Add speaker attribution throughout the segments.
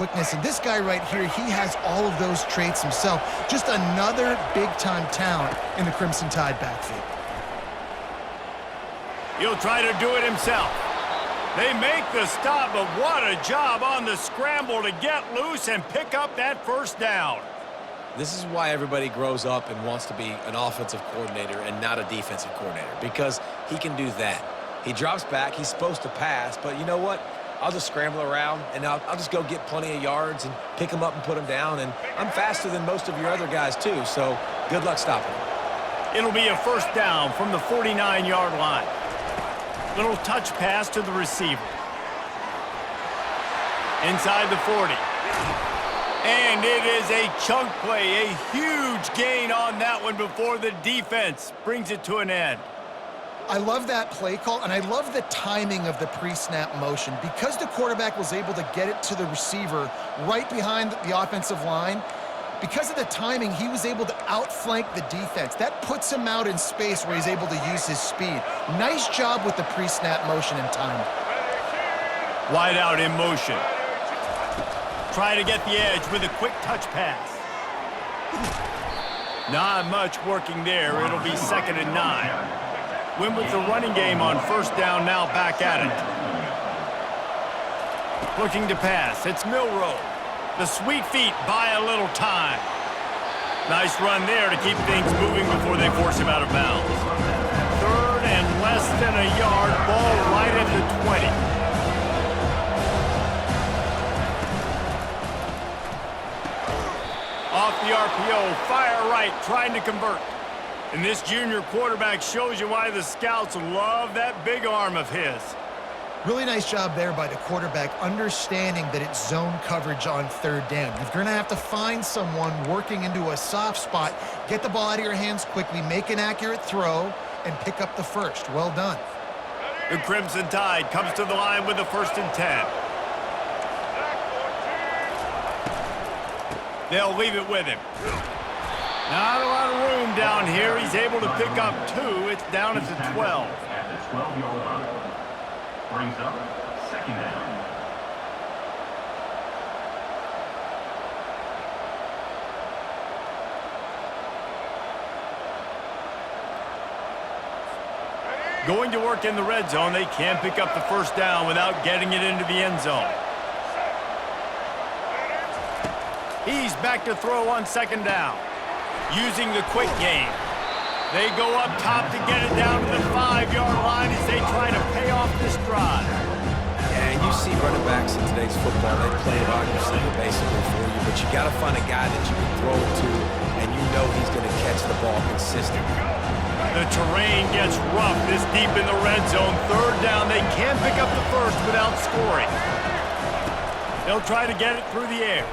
Speaker 1: quickness. And this guy right here, he has all of those traits himself. Just another big-time talent in the Crimson Tide backfield.
Speaker 2: He'll try to do it himself. They make the stop, but what a job on the scramble to get loose and pick up that first down.
Speaker 3: This is why everybody grows up and wants to be an offensive coordinator and not a defensive coordinator, because he can do that. He drops back, he's supposed to pass, but you know what? I'll just scramble around, and I'll just go get plenty of yards and pick them up and put them down, and I'm faster than most of your other guys too, so good luck stopping him.
Speaker 2: It'll be a first down from the 49-yard line. Little touch pass to the receiver. Inside the 40. And it is a chunk play, a huge gain on that one before the defense brings it to an end.
Speaker 1: I love that play call, and I love the timing of the pre-snap motion. Because the quarterback was able to get it to the receiver right behind the offensive line, because of the timing, he was able to outflank the defense. That puts him out in space where he's able to use his speed. Nice job with the pre-snap motion and timing.
Speaker 2: Wide out in motion. Try to get the edge with a quick touch pass. Not much working there. It'll be 2nd and 9. Win with the running game on first down, now back at it. Looking to pass. It's Milroe. The sweet feet buy a little time. Nice run there to keep things moving before they force him out of bounds. 3rd and less than a yard. Ball right at the 20. Off the RPO, fire right, trying to convert. And this junior quarterback shows you why the scouts love that big arm of his.
Speaker 1: Really nice job there by the quarterback, understanding that it's zone coverage on 3rd down. You're going to have to find someone working into a soft spot, get the ball out of your hands quickly, make an accurate throw, and pick up the first. Well done.
Speaker 2: The Crimson Tide comes to the line with the 1st and 10. They'll leave it with him. Not a lot of room down here. He's able to pick up 2. It's down at the 12.
Speaker 4: At the 12-yard line. Brings up 2nd down.
Speaker 2: Going to work in the red zone. They can't pick up the first down without getting it into the end zone. He's back to throw on 2nd down. Using the quick game. They go up top to get it down to the 5-yard line as they try to pay off this drive.
Speaker 3: Yeah, and you see running backs in today's football, they play a wide receiver basically for you, but you got to find a guy that you can throw it to, and you know he's going to catch the ball consistently.
Speaker 2: The terrain gets rough this deep in the red zone. 3rd down, they can't pick up the first without scoring. They'll try to get it through the air.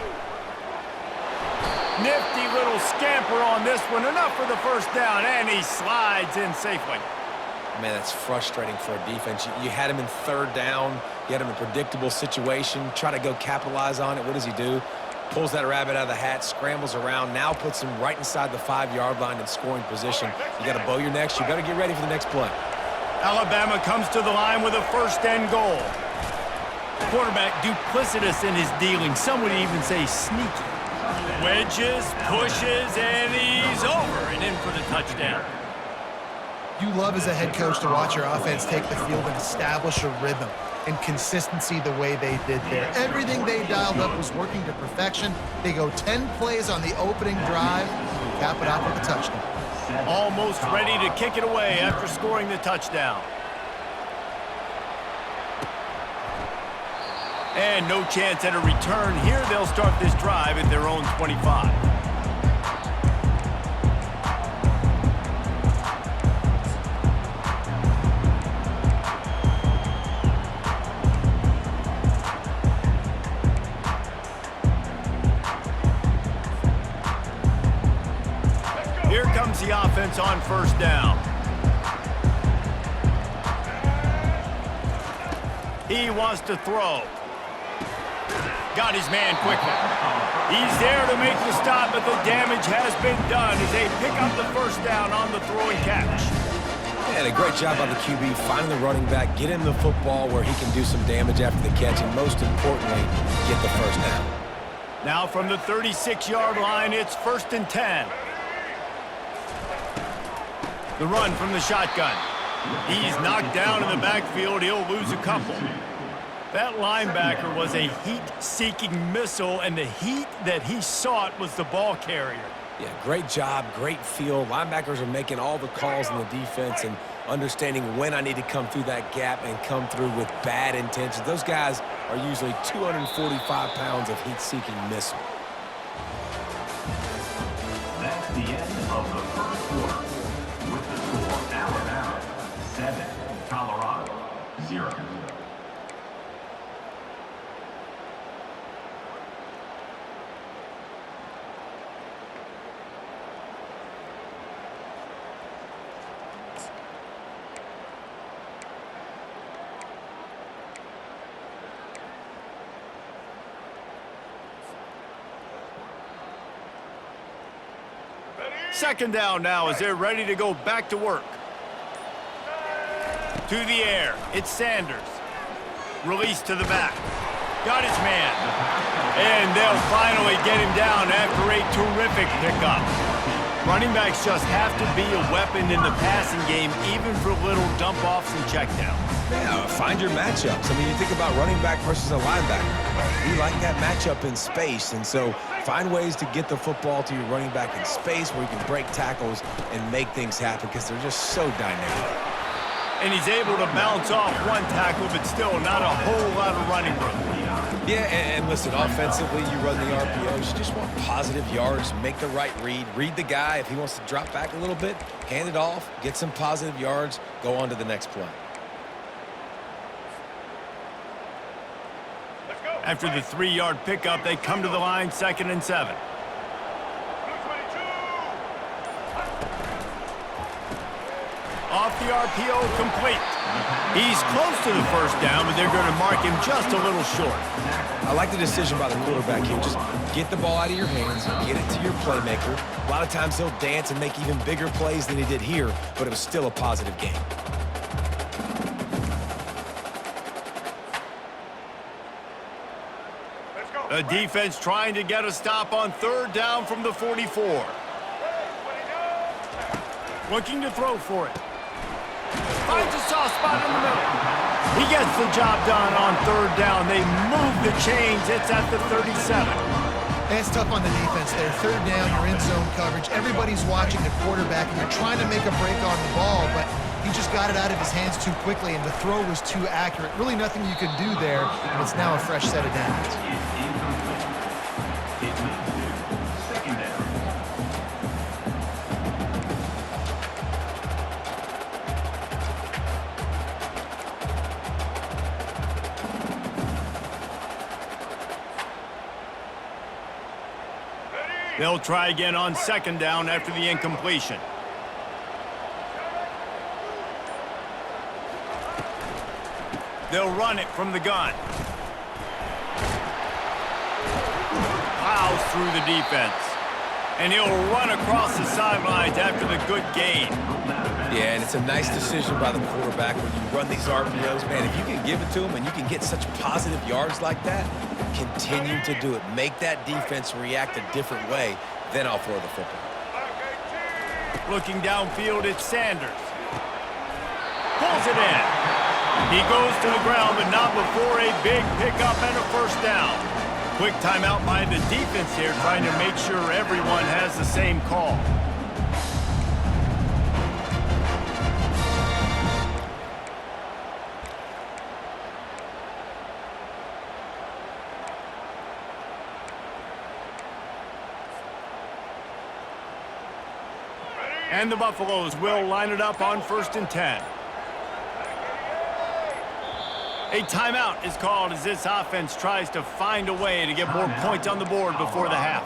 Speaker 2: Nifty little scamper on this one. Enough for the first down, and he slides in safely.
Speaker 3: Man, that's frustrating for a defense. You had him in 3rd down. You had him in a predictable situation. Try to go capitalize on it. What does he do? Pulls that rabbit out of the hat, scrambles around, now puts him right inside the 5-yard line in scoring position. You got to bow your necks. You better get ready for the next play.
Speaker 2: Alabama comes to the line with a 1st and goal. Quarterback duplicitous in his dealing. Some would even say sneaky. Wedges, pushes, and he's over and in for the touchdown.
Speaker 1: You love as a head coach to watch your offense take the field and establish a rhythm and consistency the way they did there. Everything they dialed up was working to perfection. They go 10 plays on the opening drive and cap it off with a touchdown.
Speaker 2: Almost ready to kick it away after scoring the touchdown. And no chance at a return here. They'll start this drive at their own 25. Here comes the offense on 1st down. He wants to throw. Got his man quickly. He's there to make the stop, but the damage has been done as they pick up the first down on the throw and catch.
Speaker 3: And a great job by the QB finding the running back, get him the football where he can do some damage after the catch, and most importantly, get the first down.
Speaker 2: Now from the 36-yard line, it's 1st and 10. The run from the shotgun. He's knocked down in the backfield. He'll lose a couple. That linebacker was a heat-seeking missile, and the heat that he sought was the ball carrier.
Speaker 3: Yeah, great job, great feel. Linebackers are making all the calls in the defense and understanding when I need to come through that gap and come through with bad intentions. Those guys are usually 245 pounds of heat-seeking missile.
Speaker 4: That's the end of the first quarter. With the score, Alabama 7, Colorado 0.
Speaker 2: Second down now as they're ready to go back to work. To the air, it's Sanders. Release to the back. Got his man. And they'll finally get him down after a terrific pickup. Running backs just have to be a weapon in the passing game, even for little dump-offs and checkdowns.
Speaker 3: Yeah, find your matchups. I mean, you think about running back versus a linebacker. We like that matchup in space, and so find ways to get the football to your running back in space where you can break tackles and make things happen because they're just so dynamic.
Speaker 2: And he's able to bounce off one tackle, but still not a whole lot of running room.
Speaker 3: Yeah, and listen, offensively, you run the RPOs. You just want positive yards, make the right read the guy. If he wants to drop back a little bit, hand it off, get some positive yards, go on to the next play.
Speaker 2: After the 3-yard pickup, they come to the line, 2nd and 7. Off the RPO, complete. He's close to the first down, but they're going to mark him just a little short.
Speaker 3: I like the decision by the quarterback here. Just get the ball out of your hands, get it to your playmaker. A lot of times he'll dance and make even bigger plays than he did here, but it was still a positive game.
Speaker 2: The defense trying to get a stop on 3rd down from the 44. Looking to throw for it. Finds a soft spot in the middle. He gets the job done on 3rd down. They move the chains. It's at the 37.
Speaker 1: And it's tough on the defense there. 3rd down, you're in zone coverage. Everybody's watching the quarterback, and you're trying to make a break on the ball, but he just got it out of his hands too quickly, and the throw was too accurate. Really nothing you can do there, and it's now a fresh set of downs.
Speaker 4: It leads to 2nd down.
Speaker 2: They'll try again on 2nd down after the incompletion. They'll run it from the gun. Plows through the defense. And he'll run across the sidelines after the good gain.
Speaker 3: Yeah, and it's a nice decision by the quarterback when you run these RPOs. Man, if you can give it to him and you can get such positive yards like that, continue to do it. Make that defense react a different way, then I'll throw the football.
Speaker 2: Looking downfield, it's Sanders. Pulls it in. He goes to the ground, but not before a big pickup and a 1st down. Quick timeout by the defense here, trying to make sure everyone has the same call. And the Buffaloes will line it up on 1st and 10. A timeout is called as this offense tries to find a way to get more points on the board before the half.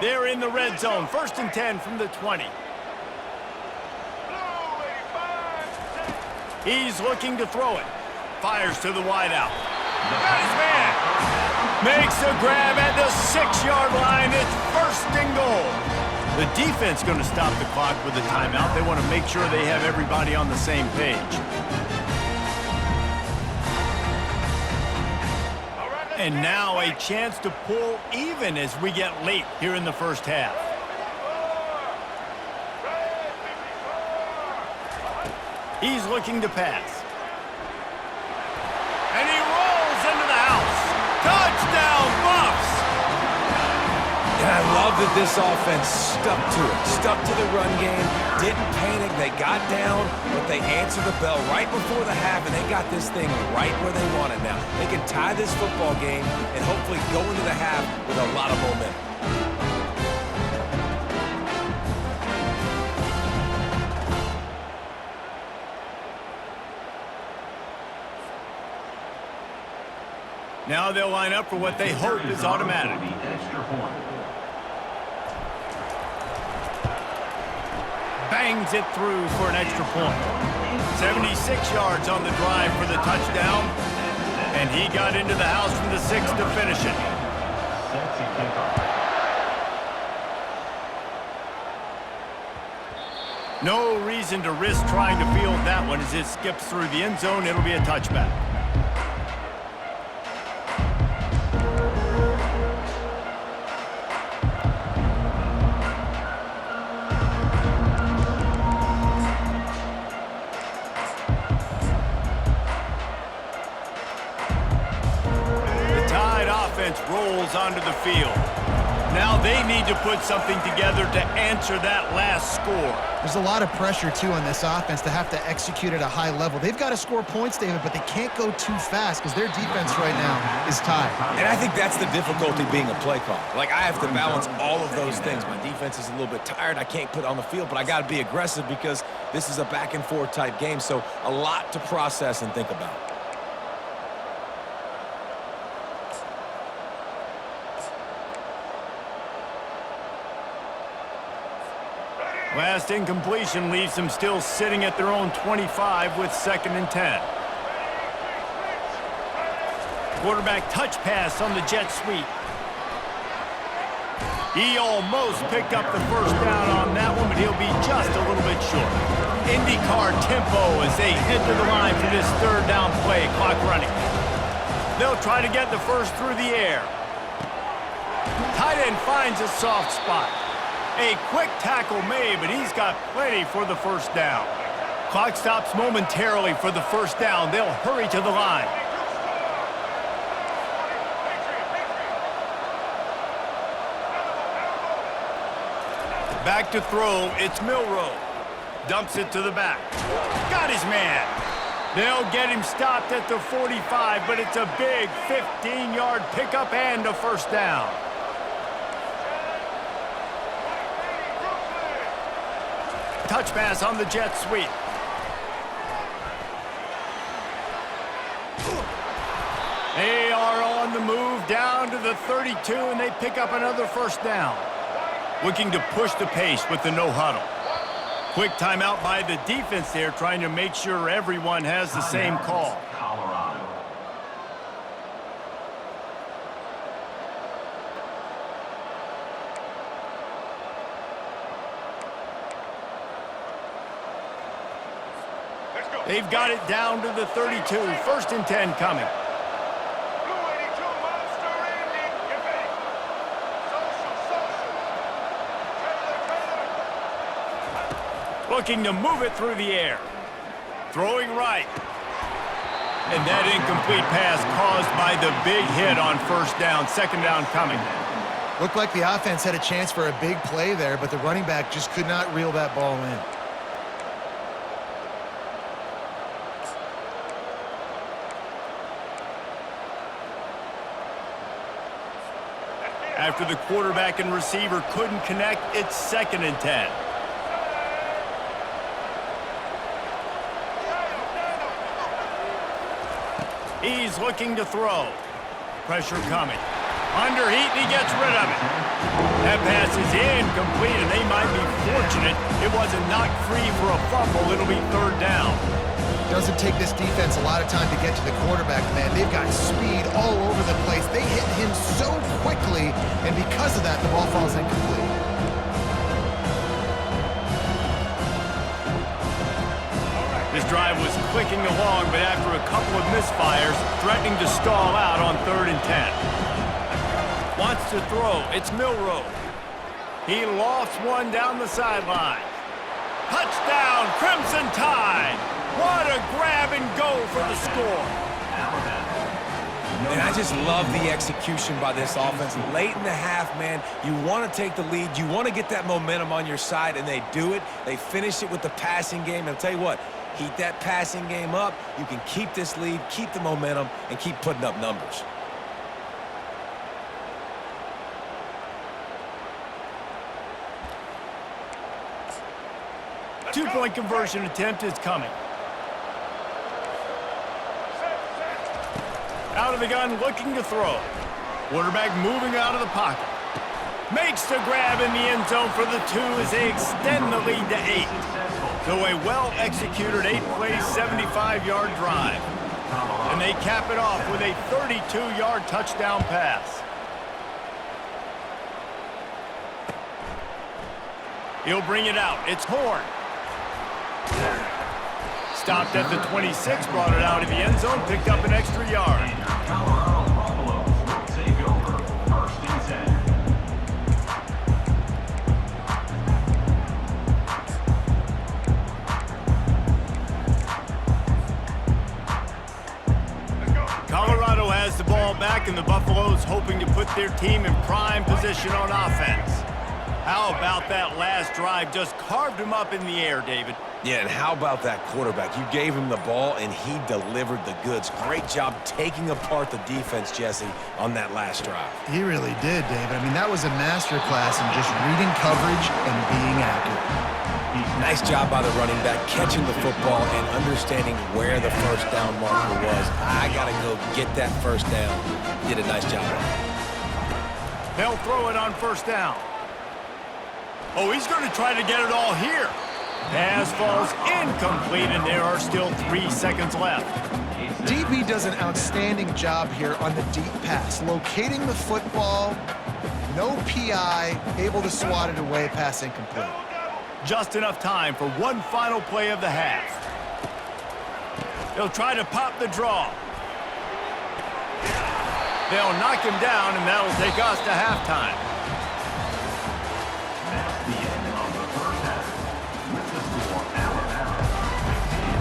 Speaker 2: They're in the red zone. 1st and 10 from the 20. He's looking to throw it. Fires to the wideout. Got his man. Makes the grab at the 6-yard line. It's first and goal. The defense going to stop the clock with a timeout. They want to make sure they have everybody on the same page. And now a chance to pull even as we get late here in the first half. He's looking to pass. And he rolls into the house. Touchdown, Buffs!
Speaker 3: And I love that this offense stuck to it, stuck to the run game, didn't panic, they got down, but they answered the bell right before the half, and they got this thing right where they want it now. They can tie this football game and hopefully go into the half with a lot of momentum.
Speaker 2: Now they'll line up for what they hope is automatic. Bangs it through for an extra point. 76 yards on the drive for the touchdown. And he got into the house from the 6 to finish it. No reason to risk trying to field that one as it skips through the end zone. It'll be a touchback. Rolls onto the field. Now they need to put something together to answer that last score.
Speaker 1: There's a lot of pressure, too, on this offense to have to execute at a high level. They've got to score points, David, but they can't go too fast because their defense right now is tied.
Speaker 3: And I think that's the difficulty being a play call. Like, I have to balance all of those things. My defense is a little bit tired. I can't put it on the field, but I got to be aggressive because this is a back-and-forth type game, so a lot to process and think about.
Speaker 2: Last incompletion leaves them still sitting at their own 25 with 2nd and 10. Quarterback touch pass on the jet sweep. He almost picked up the first down on that one, but he'll be just a little bit short. IndyCar tempo as they head to the line for this 3rd down play, clock running. They'll try to get the first through the air. Tight end finds a soft spot. A quick tackle made, but he's got plenty for the first down. Clock stops momentarily for the first down. They'll hurry to the line. Back to throw, it's Milroe. Dumps it to the back. Got his man. They'll get him stopped at the 45, but it's a big 15-yard pickup and a first down. Touch pass on the jet sweep. They are on the move down to the 32, and they pick up another first down. Looking to push the pace with the no huddle. Quick timeout by the defense there, trying to make sure everyone has the same call.
Speaker 4: Colorado.
Speaker 2: They've got it down to the 32. 1st and 10 coming. Looking to move it through the air. Throwing right. And that incomplete pass caused by the big hit on first down. 2nd down coming.
Speaker 1: Looked like the offense had a chance for a big play there, but the running back just could not reel that ball in.
Speaker 2: After the quarterback and receiver couldn't connect, it's 2nd and 10. He's looking to throw. Pressure coming. Underheat, and he gets rid of it. That pass is incomplete, and they might be fortunate it wasn't knocked free for a fumble. It'll be 3rd down.
Speaker 1: Doesn't take this defense a lot of time to get to the quarterback, man. They've got speed all over the place. They hit him so quickly, and because of that, the ball falls incomplete.
Speaker 2: This drive was clicking along, but after a couple of misfires, threatening to stall out on 3rd and 10. Wants to throw. It's Milroe. He lofts one down the sideline. Touchdown, Crimson Tide! What a grab and go for the score.
Speaker 3: And I just love the execution by this offense. Late in the half, man, you want to take the lead. You want to get that momentum on your side, and they do it. They finish it with the passing game. And I'll tell you what, heat that passing game up. You can keep this lead, keep the momentum, and keep putting up numbers.
Speaker 2: Two-point conversion attempt is coming. Out of the gun, looking to throw. Quarterback moving out of the pocket. Makes the grab in the end zone for the 2 as they extend the lead to 8. So a well-executed 8-play, 75-yard drive. And they cap it off with a 32-yard touchdown pass. He'll bring it out. It's Horn. Stopped at the 26, brought it out of the end zone, picked up an extra yard.
Speaker 4: Colorado Buffaloes will take over 1st and 10.
Speaker 2: Colorado has the ball back, and the Buffaloes hoping to put their team in prime position on offense. How about that last drive? Just carved him up in the air, David.
Speaker 3: Yeah, and how about that quarterback? You gave him the ball, and he delivered the goods. Great job taking apart the defense, Jesse, on that last drive.
Speaker 1: He really did, David. I mean, that was a masterclass in just reading coverage and being accurate.
Speaker 3: Nice job by the running back, catching the football and understanding where the first down marker was. I got to go get that first down. Did a nice job on it.
Speaker 2: They'll throw it on 1st down. Oh, he's going to try to get it all here. Pass falls incomplete, and there are still 3 seconds left.
Speaker 1: DB does an outstanding job here on the deep pass, locating the football, no PI, able to swat it away, pass incomplete.
Speaker 2: Just enough time for one final play of the half. They'll try to pop the draw. They'll knock him down, and that'll take us to halftime.
Speaker 4: That's the end of the first half. With the score, Alabama 16,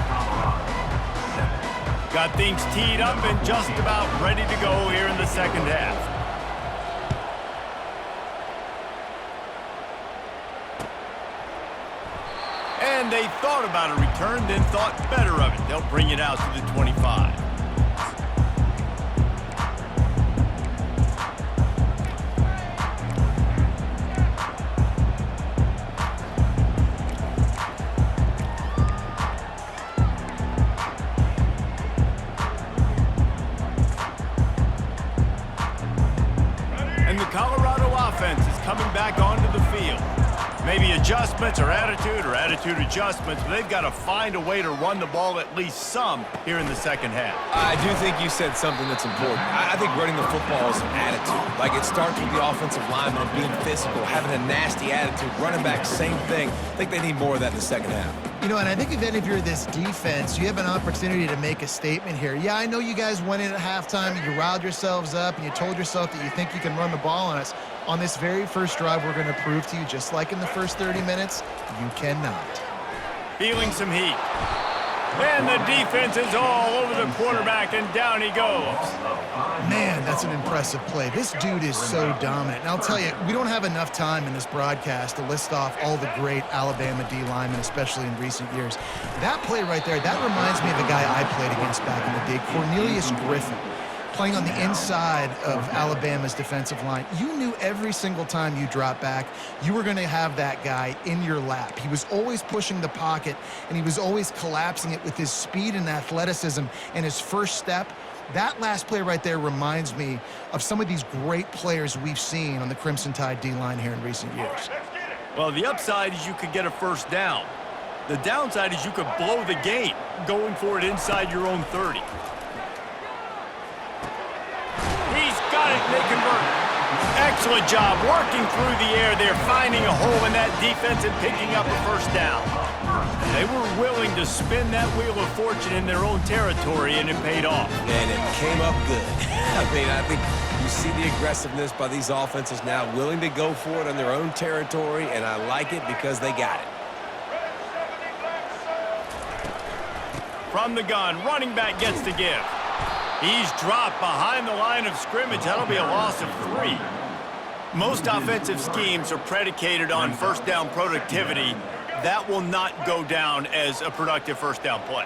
Speaker 4: Colorado 7.
Speaker 2: Got things teed up and just about ready to go here in the second half. And they thought about a return, then thought better of it. They'll bring it out to the 25. And the Colorado offense is coming back onto the field. Maybe adjustments or attitude adjustments, but they've got to find a way to run the ball at least some here in the second half.
Speaker 3: I do think you said something that's important. I think running the football is an attitude. Like, it starts with the offensive lineman being physical, having a nasty attitude. Running back, same thing. I think they need more of that in the second half.
Speaker 1: You know, and I think if you're this defense, you have an opportunity to make a statement here. Yeah, I know you guys went in at halftime, you riled yourselves up, and you told yourself that you think you can run the ball on us. On this very first drive, we're going to prove to you, just like in the first 30 minutes, you cannot.
Speaker 2: Feeling some heat. And the defense is all over the quarterback, and down he goes.
Speaker 1: Man, that's an impressive play. This dude is so dominant. And I'll tell you, we don't have enough time in this broadcast to list off all the great Alabama D linemen, especially in recent years. That play right there, that reminds me of the guy I played against back in the day, Cornelius Griffin, playing on the inside of Alabama's defensive line. You knew every single time you dropped back, you were going to have that guy in your lap. He was always pushing the pocket, and he was always collapsing it with his speed and athleticism and his first step. That last play right there reminds me of some of these great players we've seen on the Crimson Tide D-line here in recent years.
Speaker 2: Well, the upside is you could get a first down. The downside is you could blow the game going for it inside your own 30. He's got it, and they convert. Excellent job working through the air there, finding a hole in that defense and picking up a first down. They were willing to spin that wheel of fortune in their own territory, and it paid off.
Speaker 3: And it came up good. I think you see the aggressiveness by these offenses now, willing to go for it on their own territory, and I like it because they got it.
Speaker 2: From the gun, running back gets to give. He's dropped behind the line of scrimmage. That'll be a loss of 3. Most offensive schemes are predicated on first down productivity. That will not go down as a productive first down play.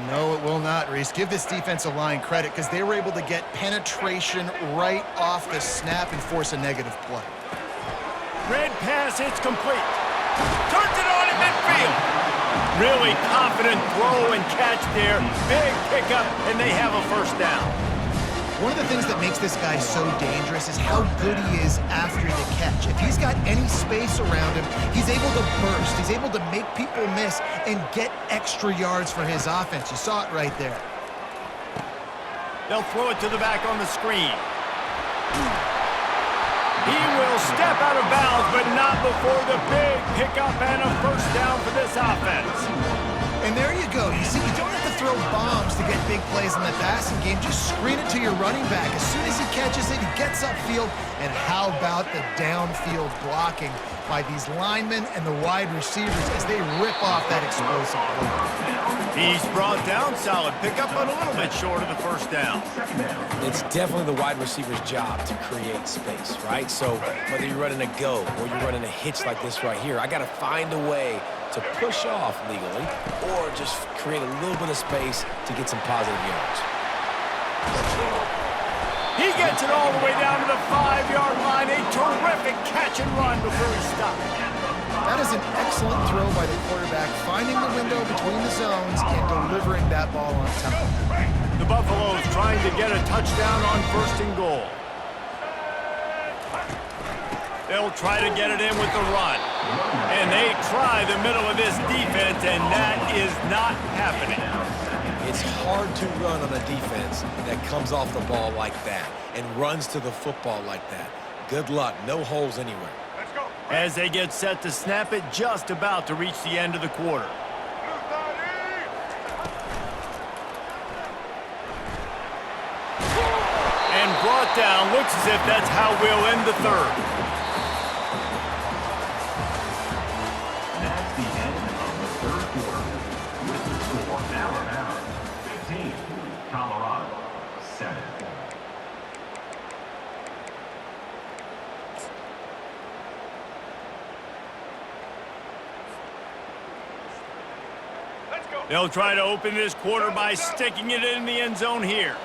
Speaker 1: No, it will not, Reese. Give this defensive line credit because they were able to get penetration right off the snap and force a negative play.
Speaker 2: Red pass, it's complete. Turns it on in midfield. Really confident throw and catch there. Big pickup, and they have a first down.
Speaker 1: One of the things that makes this guy so dangerous is how good he is after the catch. If he's got any space around him, he's able to burst. He's able to make people miss and get extra yards for his offense. You saw it right there.
Speaker 2: They'll throw it to the back on the screen. He will step out of bounds, but not before the big pickup and a first down for this offense.
Speaker 1: And there you go. You see, you don't have to throw bombs to get big plays in the passing game. Just screen it to your running back. As soon as he catches it, he gets upfield. And how about the downfield blocking by these linemen and the wide receivers as they rip off that explosive play.
Speaker 2: He's brought down, solid pickup, but a little bit short of the first down.
Speaker 3: It's definitely the wide receiver's job to create space, right? So whether you're running a go or you're running a hitch like this right here, I got to find a way to push off legally or just create a little bit of space to get some positive yards.
Speaker 2: He gets it all the way down to the 5-yard line. A terrific catch and run before he stopped.
Speaker 1: That is an excellent throw by the quarterback, finding the window between the zones and delivering that ball on time.
Speaker 2: The Buffaloes trying to get a touchdown on first and goal. They'll try to get it in with the run. And they try the middle of this defense, and that is not happening.
Speaker 3: It's hard to run on a defense that comes off the ball like that and runs to the football like that. Good luck. No holes anywhere.
Speaker 2: As they get set to snap it, just about to reach the end of the quarter. And brought down. Looks as if that's how we'll end the third.
Speaker 4: That's the end of the third quarter. With the score, Alabama 15, Colorado 7.
Speaker 2: They'll try to open this quarter by sticking it in the end zone here.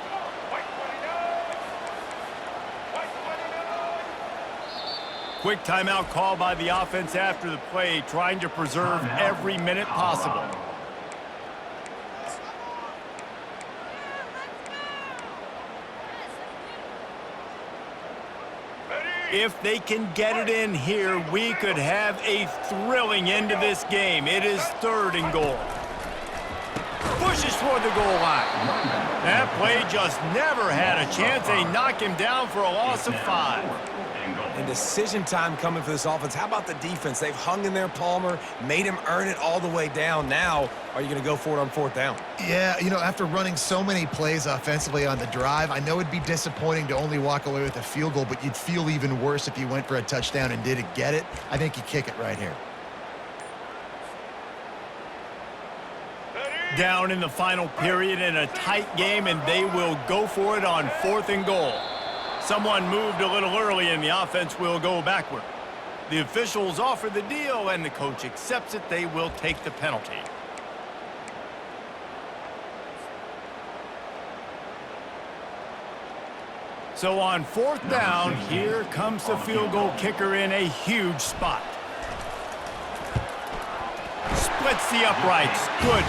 Speaker 2: Quick timeout call by the offense after the play, trying to preserve every minute possible. If they can get it in here, we could have a thrilling end to this game. It is third and goal. Pushes toward the goal line. That play just never had a chance. They knock him down for a loss of 5.
Speaker 3: And decision time coming for this offense. How about the defense? They've hung in there, Palmer, made him earn it all the way down. Now, are you going to go for it on fourth down?
Speaker 1: Yeah, you know, after running so many plays offensively on the drive, I know it'd be disappointing to only walk away with a field goal, but you'd feel even worse if you went for a touchdown and didn't get it. I think you kick it right here.
Speaker 2: Down in the final period in a tight game, and they will go for it on fourth and goal. Someone moved a little early, and the offense will go backward. The officials offer the deal, and the coach accepts it. They will take the penalty. So on fourth down, here comes the field goal kicker in a huge spot. splits the uprights. Good.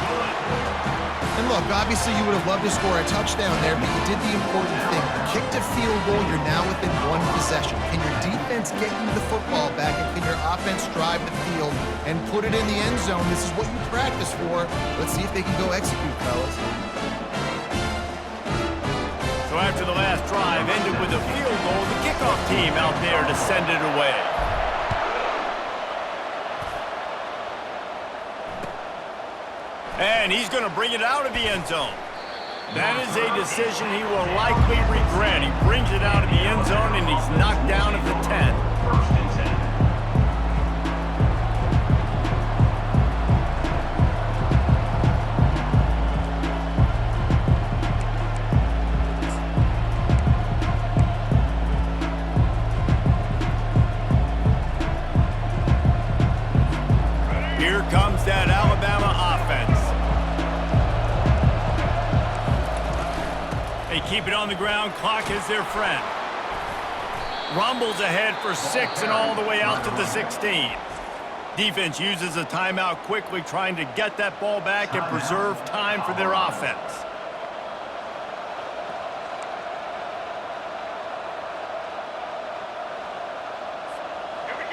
Speaker 1: And look, obviously you would have loved to score a touchdown there, but you did the important thing. You kicked a field goal, you're now within one possession. Can your defense get you the football back, and can your offense drive the field and put it in the end zone? This is what you practice for. Let's see if they can go execute, fellas.
Speaker 2: So after the last drive ended with a field goal, the kickoff team out there to send it away. And he's going to bring it out of the end zone. That is a decision he will likely regret. He brings it out of the end zone, and he's knocked down at the 10.
Speaker 4: First and 10.
Speaker 2: Here comes that Alabama offense. They keep it on the ground. Clock is their friend. Rumbles ahead for 6 and all the way out to the 16. Defense uses a timeout quickly, trying to get that ball back and preserve time for their offense.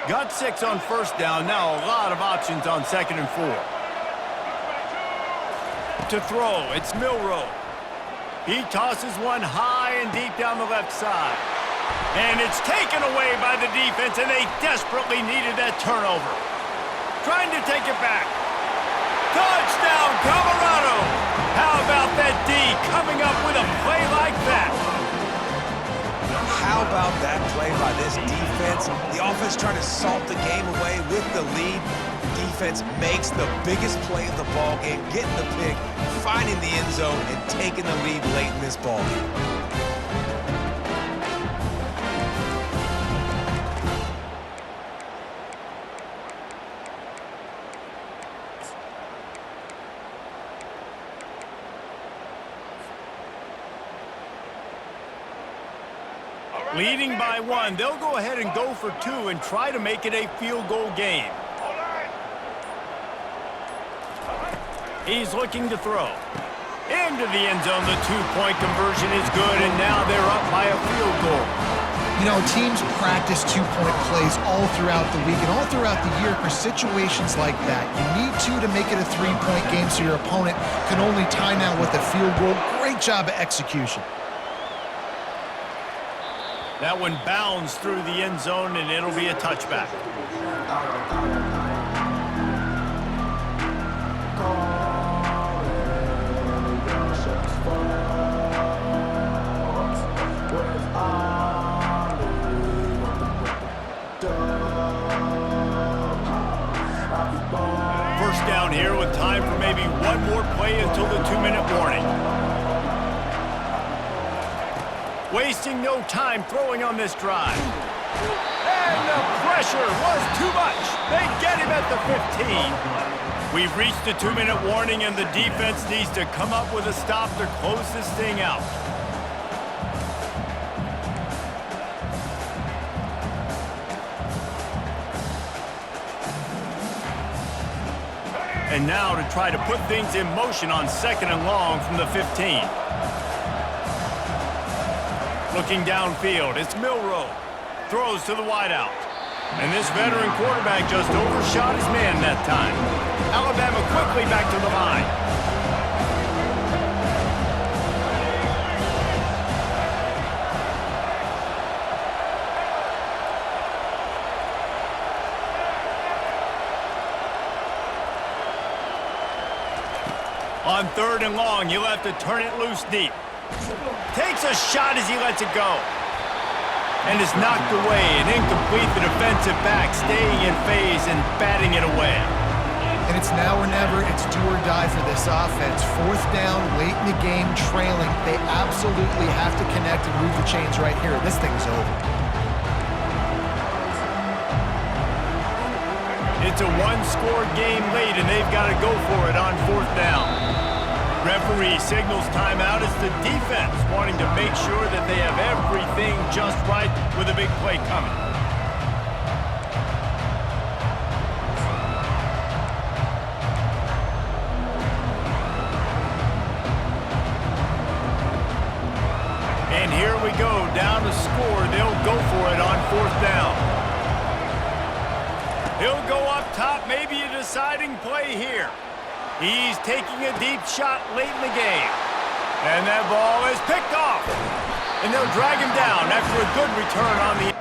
Speaker 2: Got 6 on first down. Now a lot of options on 2nd and 4. To throw, it's Milroe. He tosses one high and deep down the left side. And it's taken away by the defense, and they desperately needed that turnover. Trying to take it back. Touchdown, Colorado! How about that D coming up with a play like that?
Speaker 3: How about that play by this defense? The offense trying to salt the game away with the lead. Defense makes the biggest play of the ball game, getting the pick, finding the end zone, and taking the lead late in this ball game.
Speaker 2: Leading by 1, they'll go ahead and go for 2 and try to make it a field goal game. He's looking to throw. Into the end zone, the 2-point conversion is good, and now they're up by a field goal.
Speaker 1: You know, teams practice 2-point plays all throughout the week and all throughout the year for situations like that. You need to make it a 3-point game so your opponent can only tie now with a field goal. Great job of execution.
Speaker 2: That one bounds through the end zone, and it'll be a touchback. First down here with time for maybe one more play until the 2-minute warning. Wasting no time throwing on this drive. And the pressure was too much. They get him at the 15. We've reached the 2-minute warning, and the defense needs to come up with a stop to close this thing out. And now to try to put things in motion on 2nd and long from the 15. Looking downfield, it's Milroe. Throws to the wideout. And this veteran quarterback just overshot his man that time. Alabama quickly back to the line. On 3rd and long, he'll have to turn it loose deep. Takes a shot as he lets it go. And is knocked away and incomplete. The defensive back staying in phase and batting it away.
Speaker 1: And it's now or never. It's do or die for this offense. 4th down, late in the game, trailing. They absolutely have to connect and move the chains right here. This thing's over.
Speaker 2: It's a 1-score game late, and they've got to go for it on 4th down. Referee signals timeout as the defense wanting to make sure that they have everything just right with a big play coming. we go. Down to score. They'll go for it on 4th down. He'll go up top. Maybe a deciding play here. He's taking a deep shot late in the game. And that ball is picked off. And they'll drag him down after a good return on the...